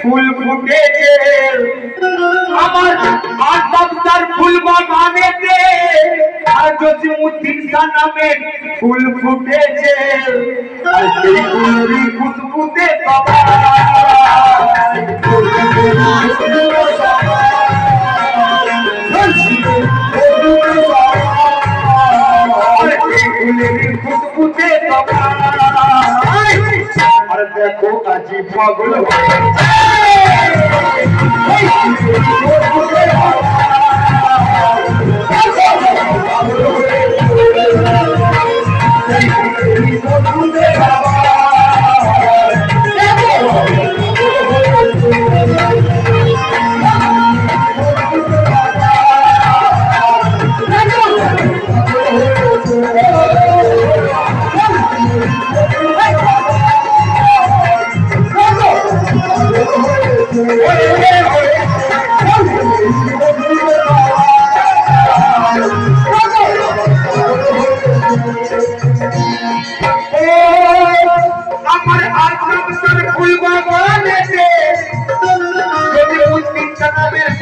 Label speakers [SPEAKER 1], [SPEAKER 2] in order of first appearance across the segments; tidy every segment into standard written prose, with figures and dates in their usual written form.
[SPEAKER 1] फूल फुटेছে আমার আর সবটার ফুল বাগানেতে আর জসিমউদ্দিন শাহ নামে ফুল ফুটেছে আর সেই ফুলের খুশবুতে সবার খুশবুতে সবার আর দেখো আজি পাগল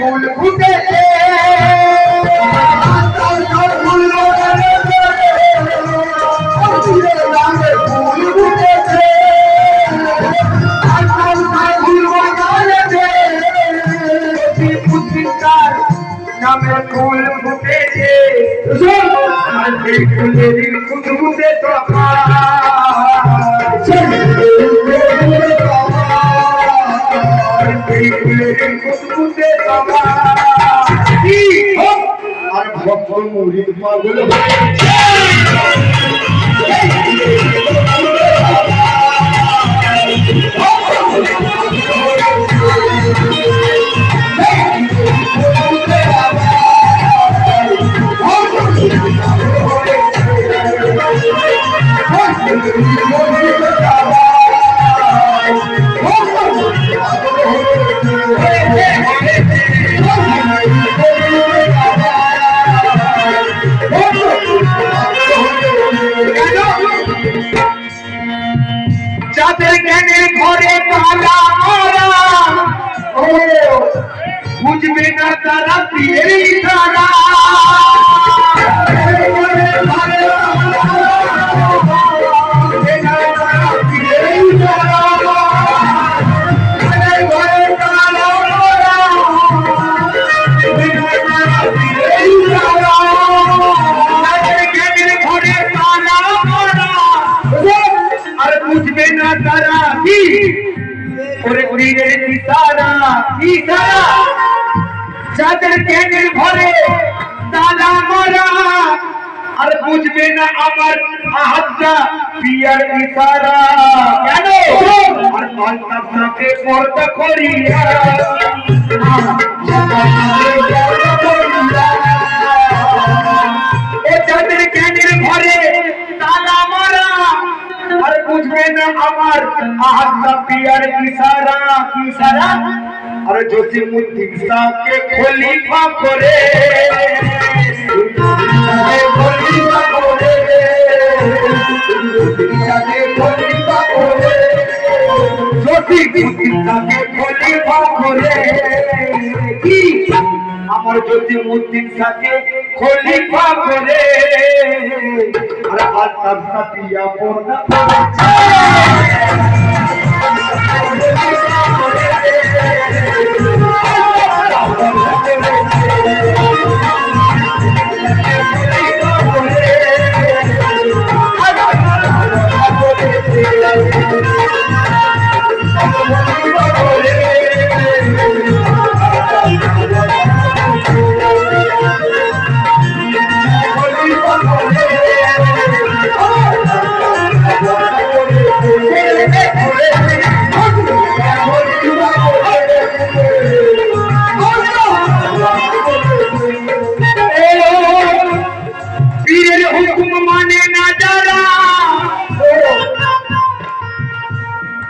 [SPEAKER 1] फूल फुटेছে নামে ফুল ফুটেছে আর সেই ফুলের খুশবুতে আর ভক্ত মুরিদ পাগল যাদের জ্ঞানের ঘরে তালা মারা বুঝবে না তারা পীরের ইশারা যাদের জ্ঞানের ঘরে তালা মারা আর বুঝবে না আমার আহাজা পিয়ার ইশারা কেন আর আল্লাহকে পর্দা করিয়া আমার আহাদা পিয়ার ইশারা কি ইশারা আর জসিমউদ্দিন শাহকে খলিফা করে খলিফা করে খলিফা করে জসিমউদ্দিন শাহকে খলিফা করে কি আমার জসিমউদ্দিন শাহকে খলিফা করে আর আল্লাহ পিয়া পড়না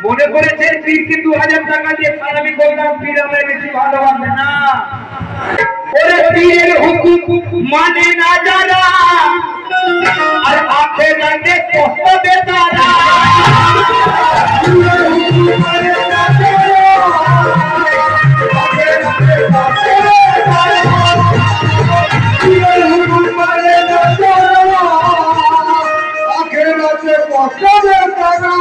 [SPEAKER 1] মনে করেছেন পীরকে 2000 টাকা দিয়ে সালামি করলাম পীর আমায় বেশি ভালোবাসে না ওরে পীরের হুকুম মানে না যারা আর আখেরাতে পস্তাবে তারা আখেরাতে পস্তাবে তারা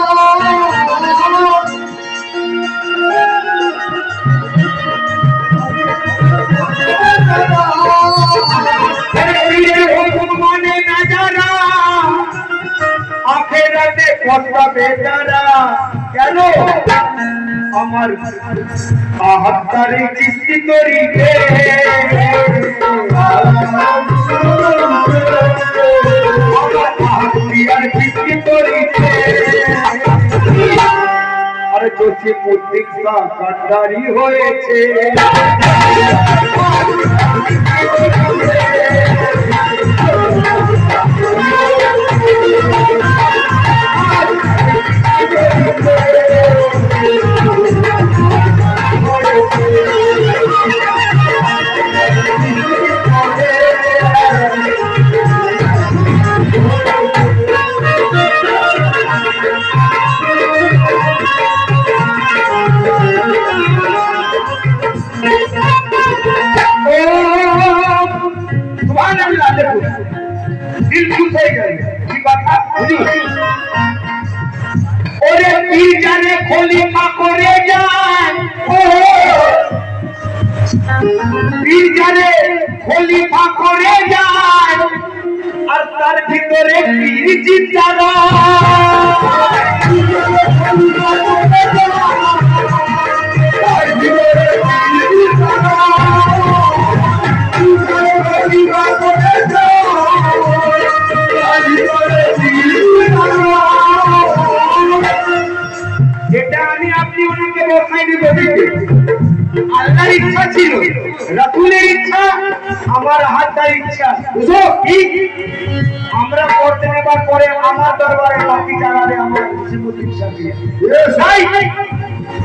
[SPEAKER 1] আখেরাতে পস্তাবে তারা কেন আমার আহাদারে চিস্তি তরিকে আহাদিয়ার চিস্তি তরিকে আর জসিমউদ্দিন শাহ কান্ডারি হয়েছে दिल खुश हो गए की बात हुजूर ओरे पीर जाने खलीफा करे जान ओ पीर जाने खलीफा करे जान আর তার ভিতরে পীর জিন্দারা আল্লাহর ইচ্ছা ছিল রাসূলের ইচ্ছা আমার হাতের ইচ্ছা বুঝো কি আমরা করতে নেবার পরে আমার দরবারে বাকি চালাবে আমার জসিমউদ্দিন শাহ তাই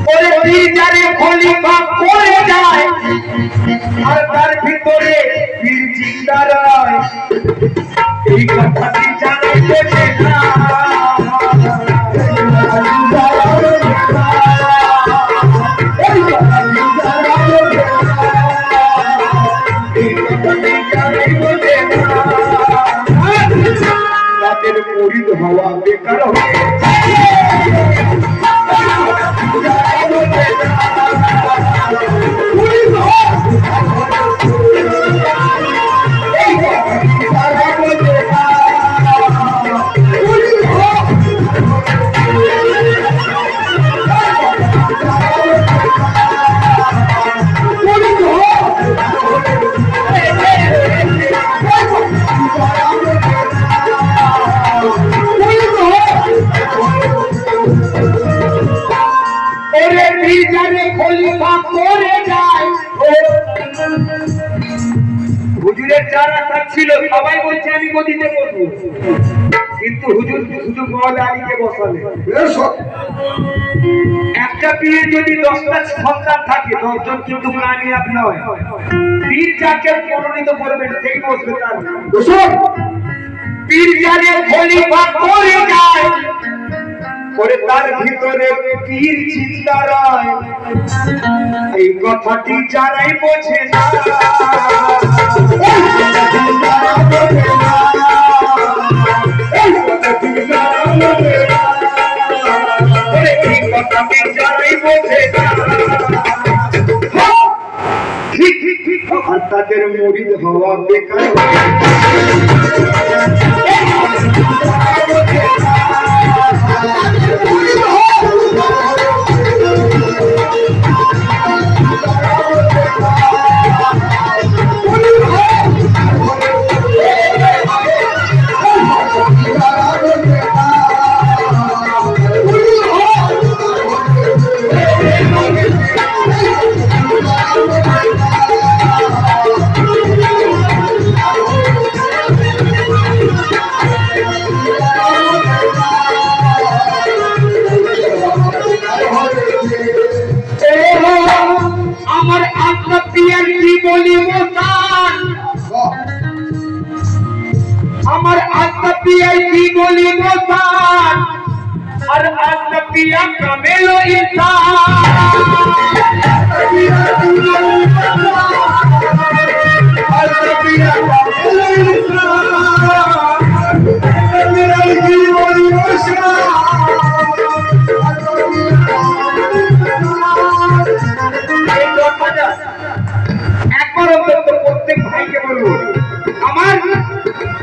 [SPEAKER 1] ওরে পীর যারে খলিফা করে যায় আর তার ভিতরে পীর জিন্দা রয় এই কথাটি জানাইতে না তাদের মুরিদ হওয়া বেকার হয়ে হুজুরের যারা ছিল সবাই বলছে আমি গদিতে বসবো, কিন্তু হুজুর শুধু মওলা আলীকে বসালে। একটা পীর যদি 10টা সন্তান থাকে 10 জন কিন্তু কামিয়াব নয়। পীর যাকে মনোনীত করবেন সেই বসবে তার। পীর যারে খলিফা করে যায় পরে তার ভিতরে পীর চিন্তা রয়, এই কথাটি যারাই বোঝে না এই কথাটি যারাই বোঝে না আর তাদের মুরিদ হওয়া বেকার। আমার আত্মা পিয়াই কি বলি মোসান আর আত্মা পিয়া কামেলো ইনসান আত্মা পিয়া কামেলো ইনসান মেরা কি বলি মোসান একবার অন্তত প্রত্যেক ভাইকে বলবো আমার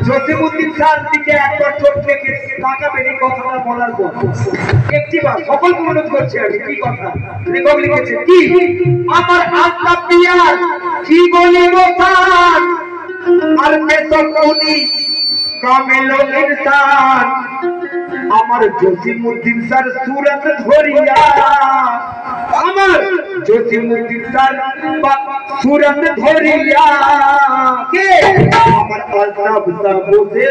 [SPEAKER 1] জসিমউদ্দিন স্যার দিকে একবার চোখ রেখে তাকাবেন এই কথাটা বলার পর একটিবার সকলকে অনুরোধ করছি আমি কি কথা লেখক লিখেছে কি আমার আত্মা পিয়ার কি বলে মোসান আর মেসকুনি কামেলো ইনসান আমার জসিমউদ্দিন স্যার সূরত ধরিয়া আমার জসিমউদ্দিন স্যার সূরত ধরিয়া কে আমার আল্লাহ বসে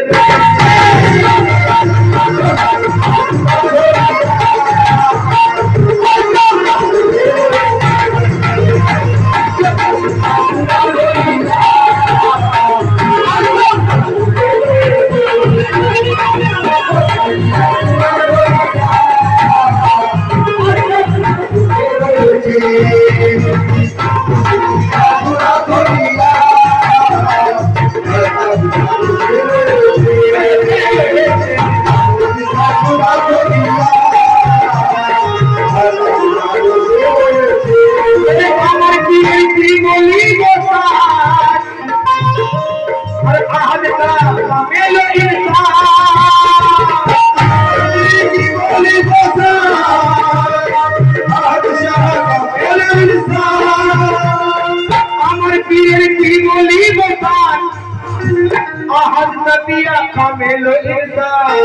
[SPEAKER 1] কামেলো ইনসান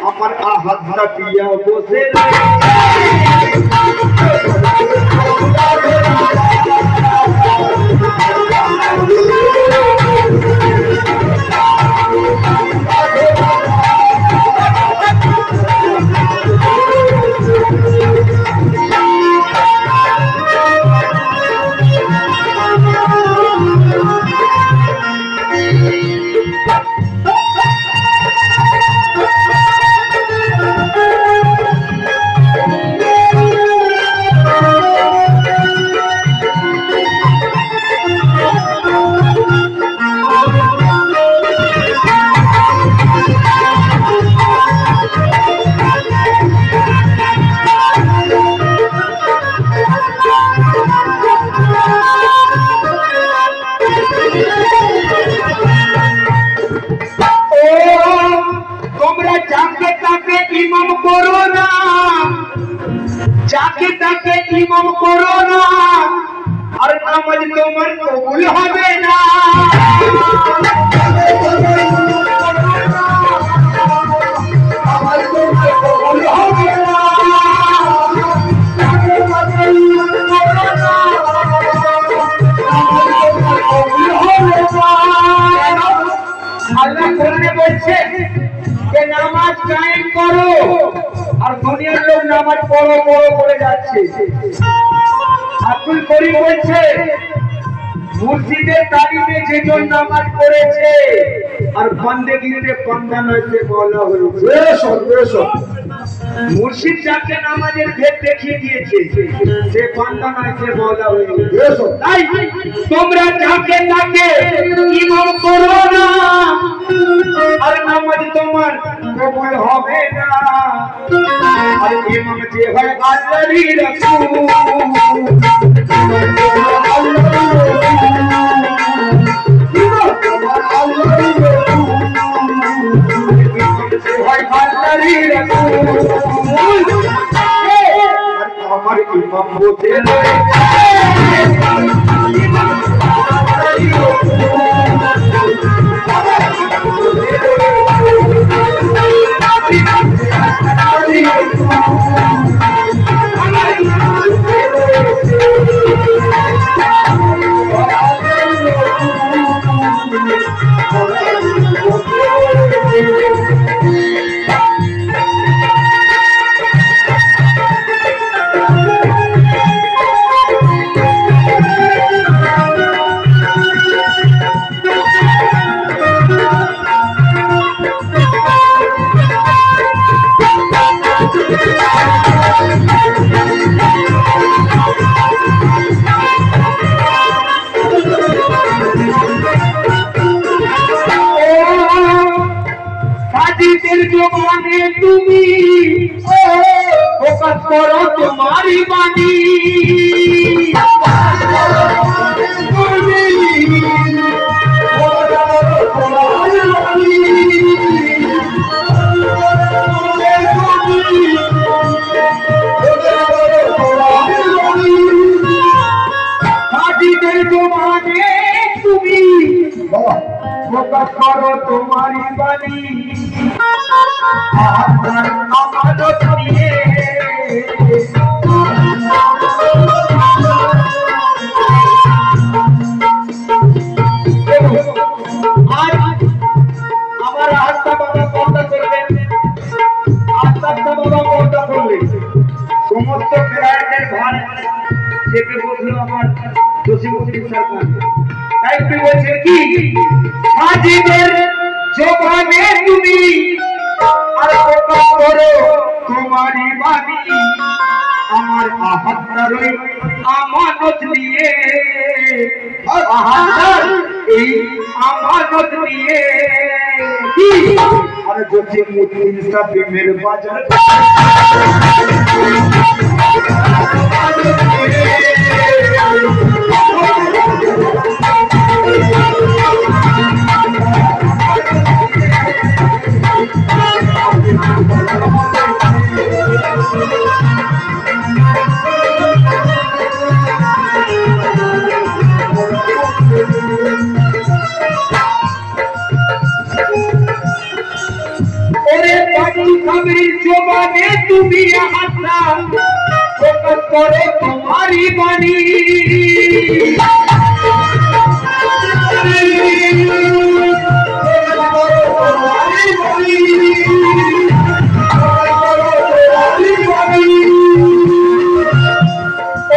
[SPEAKER 1] আমার আহাদ নবিয়া বসে যাকে তাকে ইমাম করো না আর নামাজ তোমার কবুল হবে না যে নামাজ কায়েম করো, আর দুনিয়ার লোক নামাজ পড়ো পড়ো করে যাচ্ছে। আব্দুল করিম বলছে মসজিদের তালিমে যেজন নামাজ পড়েছে আর বান্দেগিতে বান্দা নয় সে বলা হয়েছে। মুর্শিদ যাকে নামাজের ভেদ দেখিয়ে দিয়েছে সে বান্দা নয় সে বলা হয়েছে। তাই তোমরা যাকে তাকে ইমাম করো না, আর নামাজ তোমার কবুল হবে না। আর ইমাম যে হয় আল্লাহরই রাসূল, আমার ইমাম বোঝে জবানে তুমি ফোকাস করো তোমারি বাণী, হাজিদের জবানে তুমি ফোকাস করো তোমারি বাণী। আমার আমানত নিয়ে আমার আস্থা বাবা পর্দা করবেন, আস্থা বাবা পর্দা করলে সমস্ত বেলায়েতের ভার চেপে বসলো আমার জসিমউদ্দিন সরকার। তাই কি বলছে কি হাজিদের জবানে তুমি আর ফোকাস করো তোমারি বাণী। আমার আহাত্তারই আমানত নিয়ে, আহাত্তার এই আমানত নিয়ে আর জসিমউদ্দিন সাহেব প্রেমের বাজার জবানে তুমি আহাত্তা ফোকাস করো তোমারি বাণী।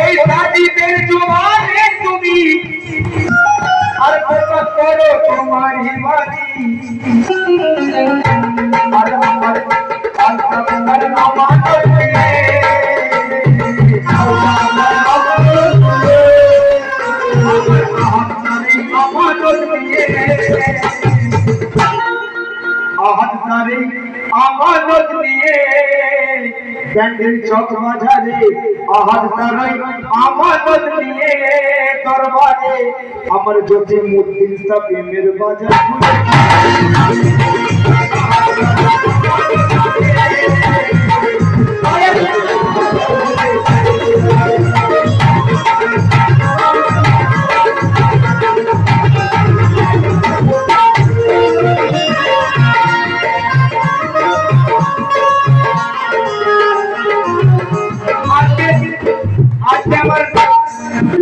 [SPEAKER 1] এই হাজিদের জবানে তুমি আর ফোকাস করো তোমারি বাণী। আমানত নিয়ে ব্যান্ডেল চক বাজারে আহাত্তারই আমানত নিয়ে দরবারে আমার জসিমউদ্দিন সাহেব প্রেমের বাজার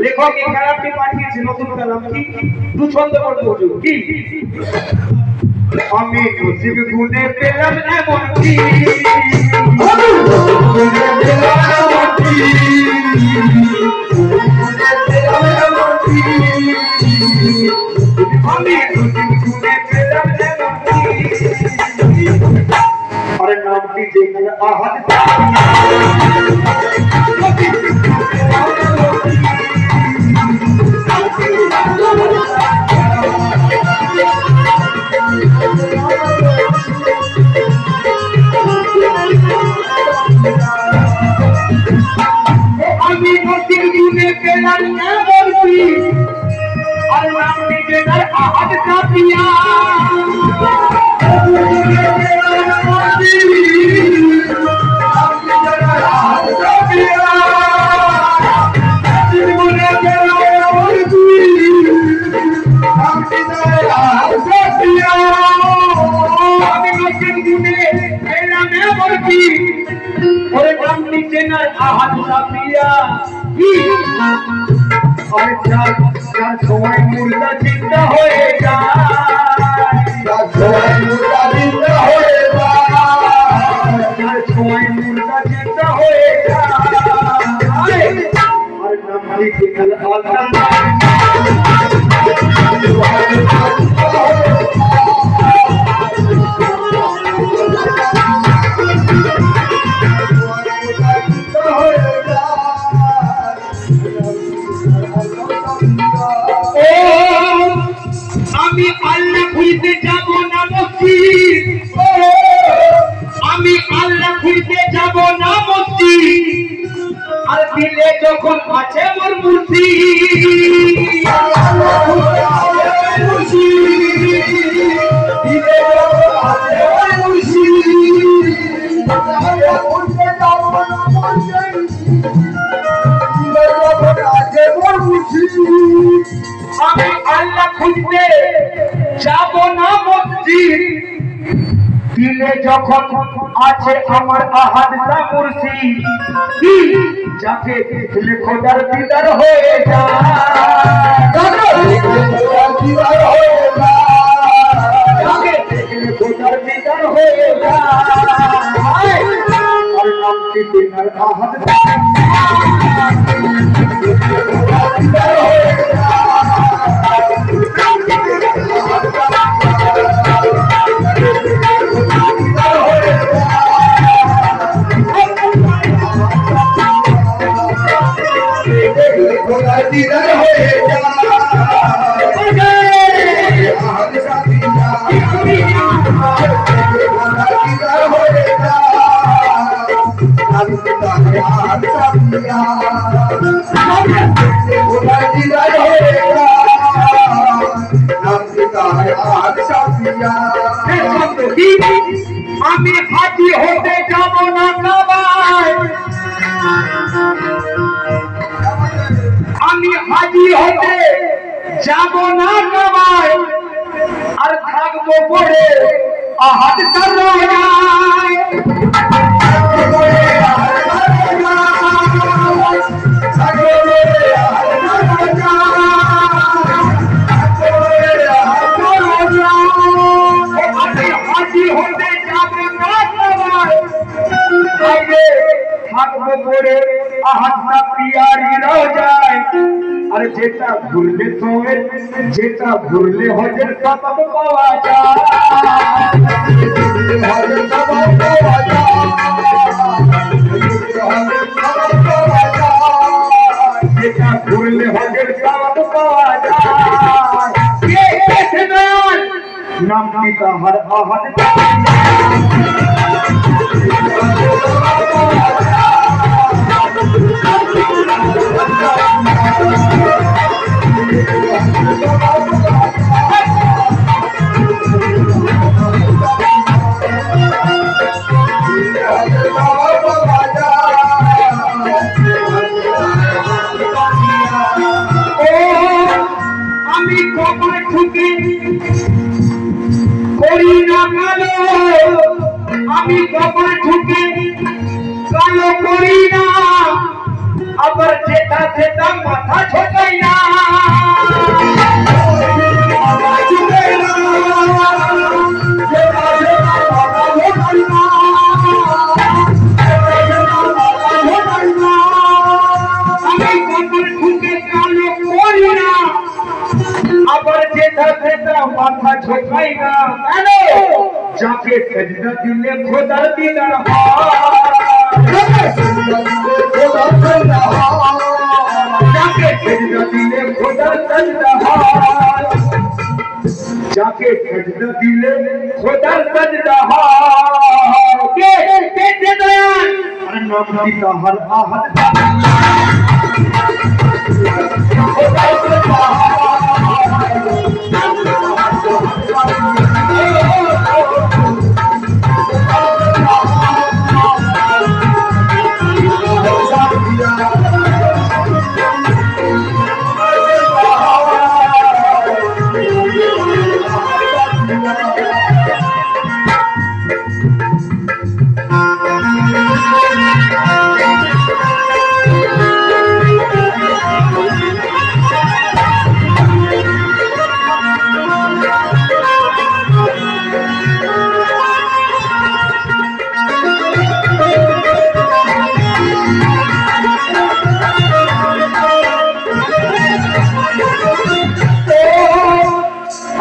[SPEAKER 1] লেখক এই কালামটি পাঠিয়েছে, নতুন কালাম কি দু ছন্দ পড়বো কি আমি নসিব গুনে পেলাম এমন কি আমি নসিব গুনে পেলাম এমন কি আরে নামটি যেখানে আহাদ আমি নসিব গুনে পেলাম এমন কি আর নামটি যেখানে আহাদ কাপিয়া সময় মুর্দা চিন্তা হয়ে যায় সময় মুর্দা চিন্তা হয়ে যায় আর নামটি কেনাল আমি আল্লাহ খুঁজতে যাব না মসজিদ আমি আল্লাহ খুঁজতে যাব না মসজিদ আর দিলে যখন আছে মোর মুর্শিদ আমি আল্লাহ খুঁজতে যাব না মসজিদ দিলে যখন আছে আমার আহাদ মুর্শিদ যাকে দেখলে খোদার দিদার হয়ে যায় যাকে দেখলে খোদার দিদার হয়ে যায় আর নামটি দিনার আহাদ আমি হাজি হতে যাব না কাবায় আমি হাজি হতে যাব না কাবায় আর থাকবো পড়ে আহাদ সারায় থাকবো পড়ে আহাদটা পিয়ারি রোজায় আর যেটা ভুললে তোর যেটা ভুললে হজের সবাব পাওয়া যায় হজের সবাব পাওয়া যায় যেটা ভুললে হজের সবাব পাওয়া যায় নামটি তাহার আহাদ আমি কবর ঠুকে করি না কালো আমি কবর ঠুকে কালো করি না আবার যেটা যেটা মাথা ছোটাই না ঠোকাই না কেন যাকে সেজদা দিলে খোদার দিদার হয় যাকে সেজদা দিলে খোদার সেজদা হয় যাকে সেজদা দিলে খোদার সেজদা হয় কে কে দয়াল আর নাম কি তাহার আহাদ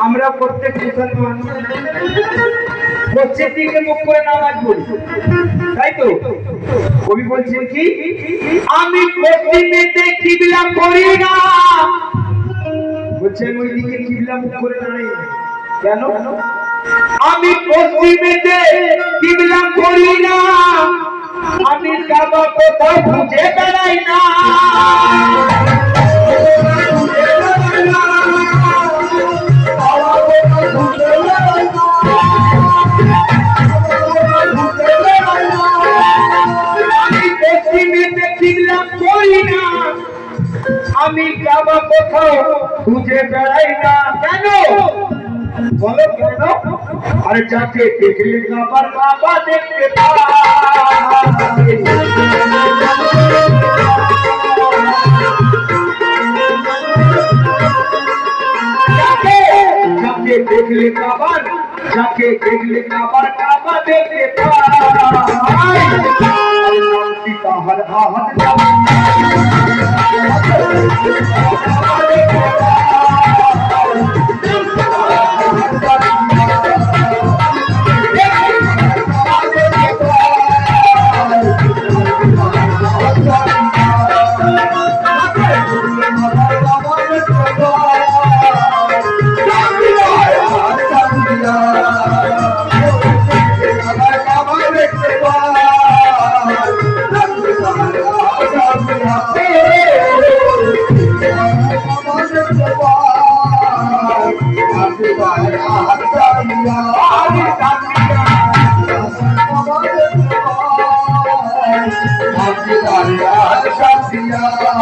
[SPEAKER 1] আমরা প্রত্যেক মুসলমান পশ্চিম দিকে মুখ করে নামাজ পড়ি তাই তো কবি বলছেন কি আমি পশ্চিমেতে কিবলা করি না বলছেন ওই দিকে কিবলা মুখ করে দাঁড়াই কেন আমি পশ্চিমেতে কিবলা করি না আমি কাবা কোথাও খুঁজে বেড়াই না আমি কাবা কোথাও খুঁজে বেড়াই না কেন বলো কেন আরে যাকে দেখলে কাবার কাবা দেখতে পাই যাকে দেখলে কাবার যাকে দেখলে কাবার কাবা দেখতে পাই তাহার আহাদ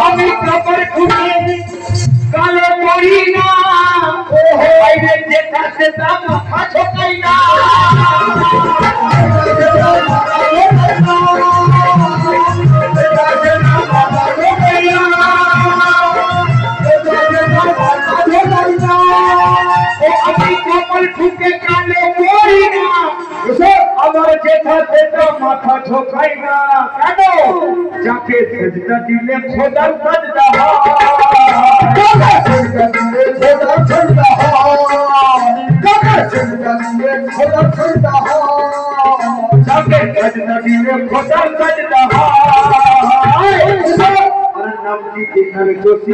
[SPEAKER 1] আমি কাপড় খুলে কালো করি না ও বাইরে যেটা সেটা মাথা ঠোকাই না আমি কাপড় খুলে কালো করি না আমার যেটা সেটা মাথা ঠোকাই না কেন যাকে সেজদা দিলে খোদার সেজদা হয় যাকে সেজদা দিলে খোদার সেজদা হয় যাকে সেজদা দিলে খোদার সেজদা হয় যাকে সেজদা দিলে খোদার সেজদা হয় আর নাম কি দিনার দোষী